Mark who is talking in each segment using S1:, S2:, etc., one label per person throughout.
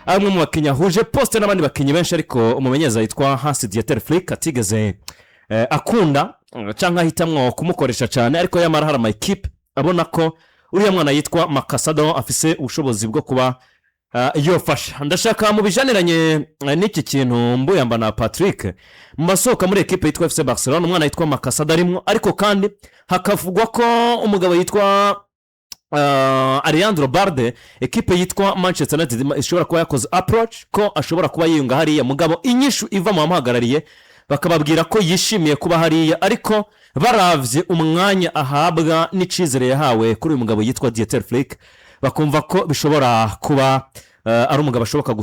S1: amwe mu bakinnyi ahuje poste n'abandi bakinnyi benshi ariko umumenyereza yitwa Hans Dieter Flick atigeze akunda cyangwa ahitamwo kumukoresha cyane ariko yamara hari ama equipe abona ko uriya mwana yitwa Makasado afise ubushobozi bwo kuba yofasha. Ndashaka mu bijaniranye n'iki kintu mbuyamba na Patrick mu masoka muri equipe yitwa FC Barcelona umwana yitwa Makasado arimo ariko kandi hakavugwa ko umugabo yitwa Alejandro Balde equipe yitwa Manchester United ishobora kuba yakoze approach ko ashobora kuba yiyunga hariya mugabo inyishu iva mu bamuhagarariye bakababwira ko yishimiye kuba hariya ariko baravye umwanya ahabwa n'icizere yahawe kuri uyu mugabo yitwa Dieter Flick bakumva ko bishobora kuba ari umugabo ashoboka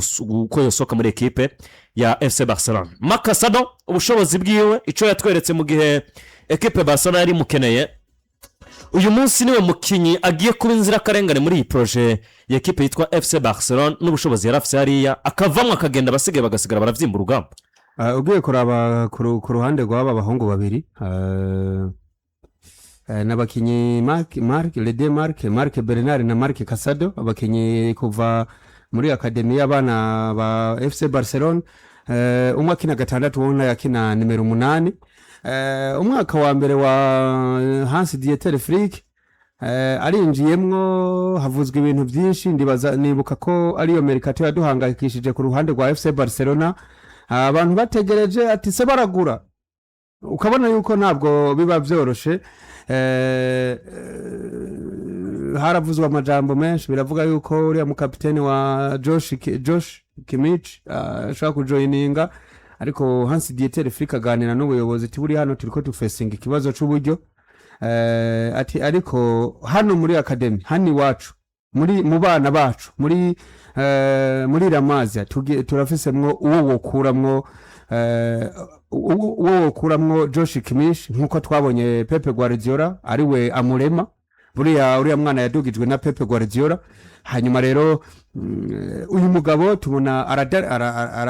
S1: ko yosoka muri equipe ya FC Barcelona. Makasado ubushobozi bwiwe ico yatweretse mu gihe equipe Barcelona yari mukeneye uyu munsi niwe mukinyi agiye kuba inzira karengane muri iyi projet ya equipe yitwa FC Barcelona n'ubushobozi yarafise hariya akavamwe akagenda basigaye bagasigara baravyimbura urugamba.
S2: Ugiye kuraba ku ruhande rw'aba bahungu babiri n'abakinyi Marc Bernard na Marc Casado abakinyi kuva muri akademi y'abana ba FC Barcelona umwe akina gatandatu wona yakina numero 8 umwaka wa mbere wa Hans Dieter Flick arinjiyemwo havuzwe ibintu byinshi nibuka ko ariyo mercato yaduhangayikishije ku ruhande rwa FC Barcelona abantu bategereje ati se baragura ukabona yuko ntabwo biba byoroshe haravuzwa amajambo menshi biravuga yuko uriya mukapiteni wa Josh Kimmich ashaka kujoininga ariko Hans Dieter Flick aganira n'ubuyobozi ati buri hano turiko tufacing ikibazo c'uburyo ati ariko hano muri academy hani wacu mu bana bacu muri Ramazia turafisemwo uwo wokuramwo Josh Kimmich nkuko twabonye Pepe Guardiola ari we amurema uriya mwana yadugijwe na Pepe Guardiola hanyuma rero uyu mugabo tubona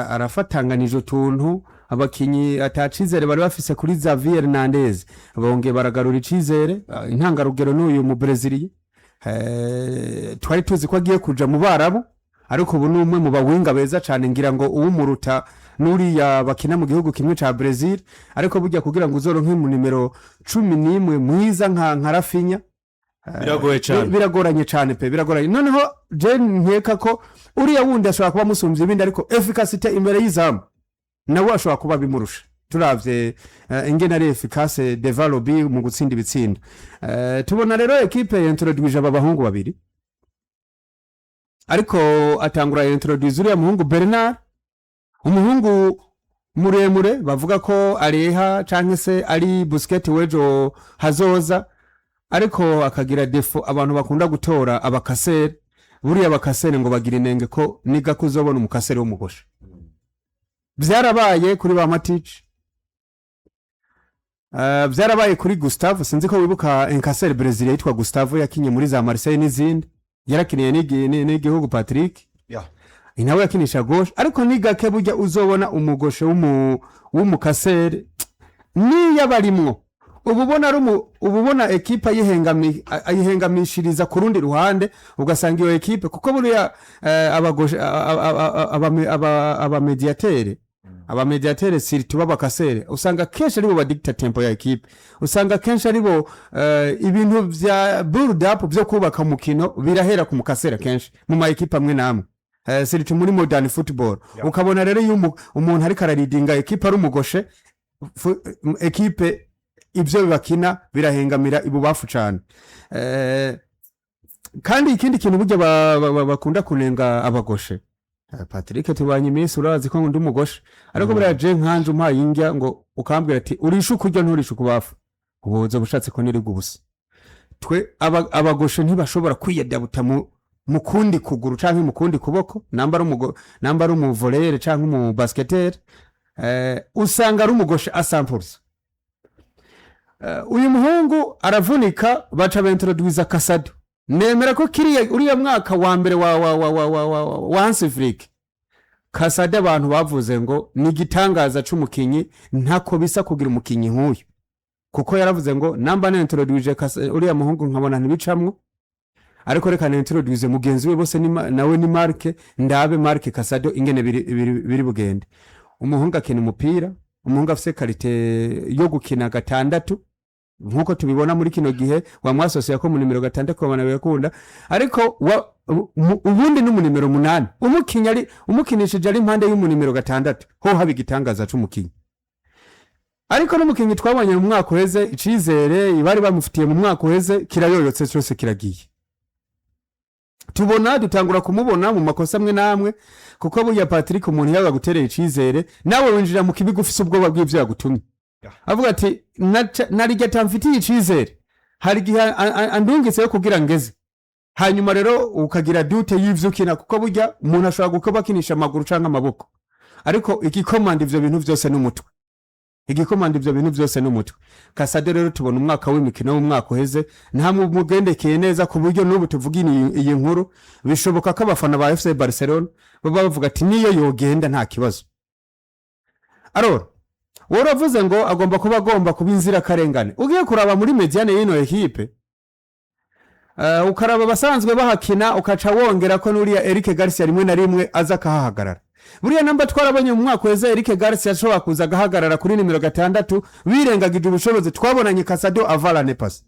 S2: arafatanganije utuntu abakinyi atacizere bari bafise kuri Xavi Hernandez bongeye baragarura icizere intangarugero n'uyu mu Brazil twari tuzi ko agiye kuja mu Barabu ariko ubu numwe mu bawinga beza cyane ngira ngo uwumuruta nuriya bakina mu gihugu kimwe ca Brazil ariko burya kugira ngo uzoronke mu numero 11 mwiza nka Rafinha biragoranye cyane pe biragoranye noneho je nkeka ko uriya wundi ashobora kuba musumvye ibindi ariko efficacité imbere y'izamu nawe ashobora kuba bimurusha turavye ingene ari efficace develop mu gutsinda ibitsinda tubona rero equipe introduce abahungu babiri ariko atangura introduce uriya muhungu Bernard umuhungu muremure bavuga ko areha canke se ari Busquets wejo hazoza ariko akagira defo abantu bakunda gutora abakasere buriya abakasere ngo bagira inenge ko niga kuzobona umukasere w'umugosha byarabaye kuri ba Matic byarabaye kuri Gustavo sinzi ko wibuka enkasere Brazil yitwa Gustavo yakinye muri za Marseille n'izindi yarakiniye n'igihugu Patrick inawe yakinisha gauche ariko nigake burya uzobona umugoshe w'umukasere niya barimwo ububona equipe ayihengamishiriza ku rundi ruhande ugasanga iyo equipe kuko buriya abagoshe abamediatere sirtu babakasere usanga kenshi ari bo badicta tempo ya equipe usanga kenshi ari bo ibintu bya build up byo kubaka umukino birahera ku mukasere kenshi mu ma equipe amwe namwe sirtu muri modern football ukabona rero umuntu ari kararidinga equipe ari umugoshe equipe ibyo bakina birahengamira ibubafu cyane kandi ikindi kintu burya bakunda kunenga abagoshe Patrick tubanye iminsi urazi ko ndi umugoshe ariko buriya je nkanje umpaye ingya ngo ukambwira ati urisha kurya nturisha kubafu ubuzo bushatse ko niri gubusa twe abagoshe ntibashobora kwiyadabuta mu kundi kuguru canke mu kundi kuboko namba ari umuvolere canke umu basketeur usanga ari umugoshe asamples uyu muhungu aravunika baca introduce Casado nemera ko kiriya uriya mwaka wa mbere wa Hans Flick Casado abantu bavuze ngo ni gitangaza c'umukinyi ntako bisa kugira umukinyi nk'uyu kuko yaravuze ngo namba introduce uriya muhungu nkabona ntibicamwe ariko reka nintroduce mugenzi we bose nawe ni Mark ndabe Mark Casado ingene biri bugende. Umuhungu akina umupira, umuhungu afise karite yo gukina gatandatu nkuko tubibona muri kino gihe wamwasosiye ko mu nimero 6 ko bana bekunda, ariko ubundi ni mu nimero 8 umukinishije ari impande y'umu nimero 6 ho haba igitangaza c'umukinyi. Ariko n'umukinyi twabonye mu mwaka uheze icizere ibari bamufitiye mu mwaka uheze kirayoyotse cyose kiragiye. Tubona dutangura kumubona mu makosa amwe namwe kuko buya Patrick umuntu yaga guterera icizere nawe winjira mu kibigo ufise ubwoba bw'ivyo yagutumye. Avuga ati narijya tamfitiye icizere hari gihe andungitse yo kugira ngeze, hanyuma rero ukagira dute y'ivyo kina kuko burya umuntu ashobora gukoba kinisha amaguru canke amaboko, ariko igikomanda ivyo bintu vyose n'umutwe. Igikomanda ivyo bintu vyose n'umutwe. Casado rero tubona umwaka w'imikino w'umwaka uheze nta mugendekeye neza ku buryo n'ubu tuvugini iyi nkuru bishoboka ko abafana ba FC Barcelona baba bavuga ati niyo yogenda nta kibazo. Arora waravuze ngo agomba kuba inzira karengane. Ugiye kuraba muri mediane y'ino equipe ukaraba basanzwe bahakina ukaca wongera ko nuriya Eric Garcia rimwe na rimwe aza kahahagarara. Buriya namba twarabonye mu mwaka weze Eric Garcia ashobora kuza gahagarara kuri nimero 6 birengagije ubushobozi twabonanye Casado avala nepas.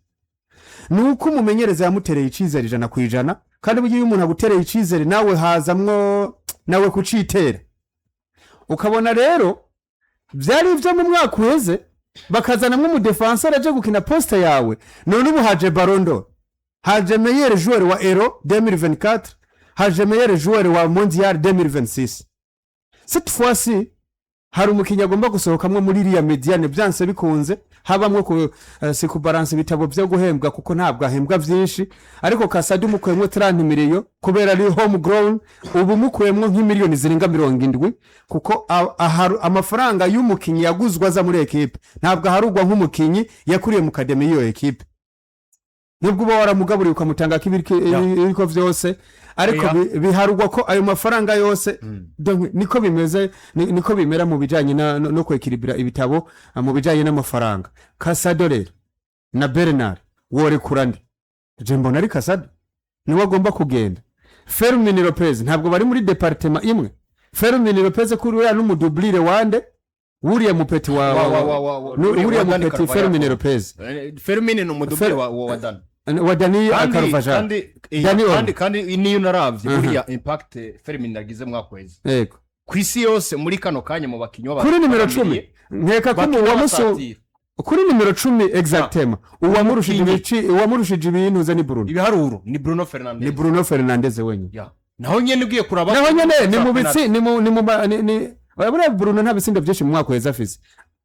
S2: Nuko umumenyereza yamutereye icizere 100% kandi bugiye umuntu agutereye icizere nawe hazamwo nawe kucitera. Ukabona rero byari ivyo mu mwaka weze bakazanamwe mu defenseur aje gukina poste yawe, none ubu haje Ballon d'Or, haje meilleur joueur wa Euro 2024, haje meilleur joueur wa Mondial 2026. Cette fois-ci hari umukinya agomba gusohokamwe muri iriya mediane byanse bikunze habamwe ku ku balance bitabo byo guhembwa kuko ntabwo ahembwa byinshi, ariko Casado mukwemwe 30 miliyo kubera ari home grown, ubu mukwemwe nk'imiliyoni zirenga 70 kuko amafaranga y'umukinyi yaguzwa za muri equipe ntabwo harugwa nk'umukinyi yakuriye mu academy yo equipe. Nubwo uba waramugaburiye ukamutanga kibiriko vyose, ariko biharugwa ko ayo mafaranga yose niko bimeze, niko bimera mu bijanye no kwekiribira ibitabo mu bijanye n'amafaranga. Casado rero na Bernard wore kurandi je mbona ari Casado niwe agomba kugenda. Fermin Lopez ntabwo bari muri departement imwe. Fermin Lopez kuri uriya n'umudublire wande uriya mupeti uriya mupeti Fermin Lopez.
S3: Fermin ni umudublire wa
S2: Dani Carvajal
S3: kandi niyo naravye buriya impact Fermin yagize mwaka weze
S2: yego
S3: kwisi yose muri kano kanya mu bakinyo
S2: kuri nimero 10 nkeka ko kuri nimero 10 exactement uwamurushije ibintu za ni Bruno
S3: ibiharuro ni
S2: Bruno Fernandes wenye
S3: naho nyene ugiye kuraba
S2: naho nyene ni mu bitsi ni buriya Bruno nta bitsindo byinshi mu mwaka weze afise.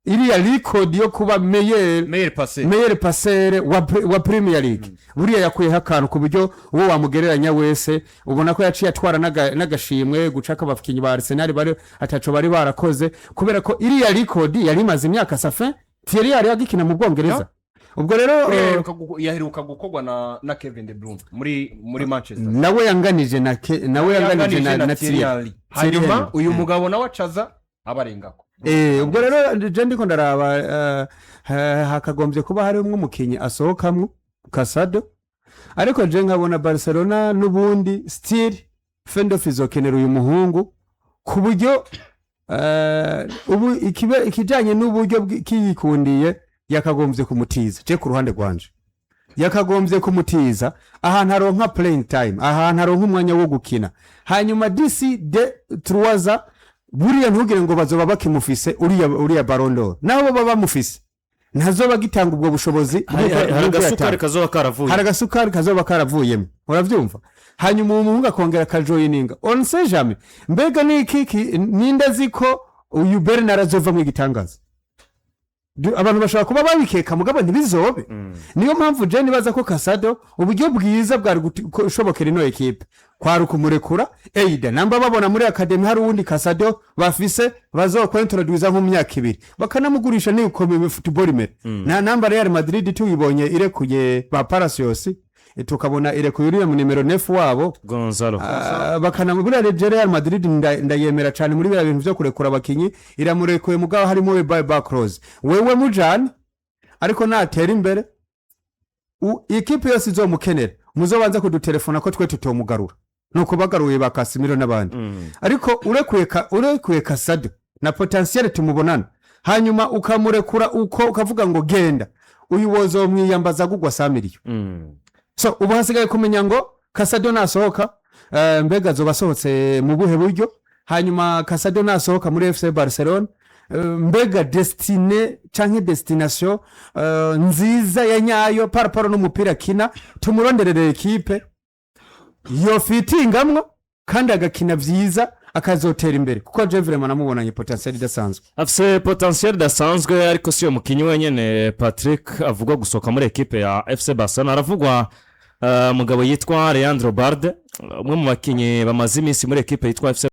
S2: Iriya record yo kuba meilleur passeur wa Premier League buriya yakuyeho akantu ku buryo uwo wamugereranya wese ubona ko yaciye atwara n'agashimwe gucaka abafikinyi ba Arsenal bari ataco bari barakoze kubera ko iriya record yari maze imyaka safe Thierry yari agikina mu Bwongereza. Ubwo rero
S3: yaheruka gukogwa na Kevin De Bruyne muri Manchester,
S2: nawe yanganije na Thierry.
S3: Hanyuma uyu mugabo nawe acaza abarengako.
S2: Ubwo rero je ndiko ndaraba hakagombye kuba hari umwe umukinyi asohokamwe Casado, ariko je nkabona Barcelona nubundi still fendo fizokenera uyu muhungu ku buryo ubu ikijanye n'uburyo kiyikundiye yakagombye kumutiza. Je ku ruhande rwanje yakagombye kumutiza ahantu aronka playing time, ahantu aronka umwanya wo gukina, hanyuma DC de Truaza buriya ntugire ngo bazoba bakimufise uriya Ballon d'Or naho baba bamufise ntazoba gitanga ubwo bushobozi.
S1: Hari
S2: agasukari kazoba karavuyemo uravyumva, hanyuma umuhungu akongera kajoyininga on sait jamais. Mbega n'iki ninde ziko uyu Bernard azova mu gitangaza abantu bashaka kuba babikeka mugabo ntibizobe. Niyo mpamvu je nibaza ko Casado uburyo bwiza bwari gushobokera ino equipe kwari kumurekura eida namba babona muri academy hari uwundi Casado bafise bazokwentroduza nko myaka 2 bakanamugurisha ni ukomeye football imere na namba Real Madrid tuyibonye irekuye ba Palacios tukabona irekuye uriya mu numero 9 wabo
S1: Gonzalo
S2: bakanamubura Real Madrid ndayemera cyane muri bira bintu byo kurekura abakinyi iramurekuye mugabo harimo we back close wewe mujane ariko natera imbere ikipe yose izomukenera muzobanza kudutelefona ko twe tutomugarura nuko bagaruye ba Casemiro n'abandi ariko urekuye Casado na potentiel tumubonana hanyuma ukamurekura uko ukavuga ngo genda uyu wozo mwiyambaza gugwa 100 million so ubu hasigaye kumenya ngo Casado nasohoka mbega zo basohotse mu buhe buryo hanyuma Casado nasohoka muri FC Barcelona mbega destine canke destination nziza ya nyayo paraporo n'umupira kina tumuronderere equipe yo fitingamwo kandi agakina vyiza akazotera imbere kuko je vraiment namubonanye potentiel idasanzwe
S1: afise potentiel idasanzwe ariko siyo mukinyi wenyene Patrick avuga gusoka muri equipe ya FC Barcelona aravugwa mugabo yitwa Leandro Balde umwe mu bakinyi bamaze iminsi muri equipe yitwa FC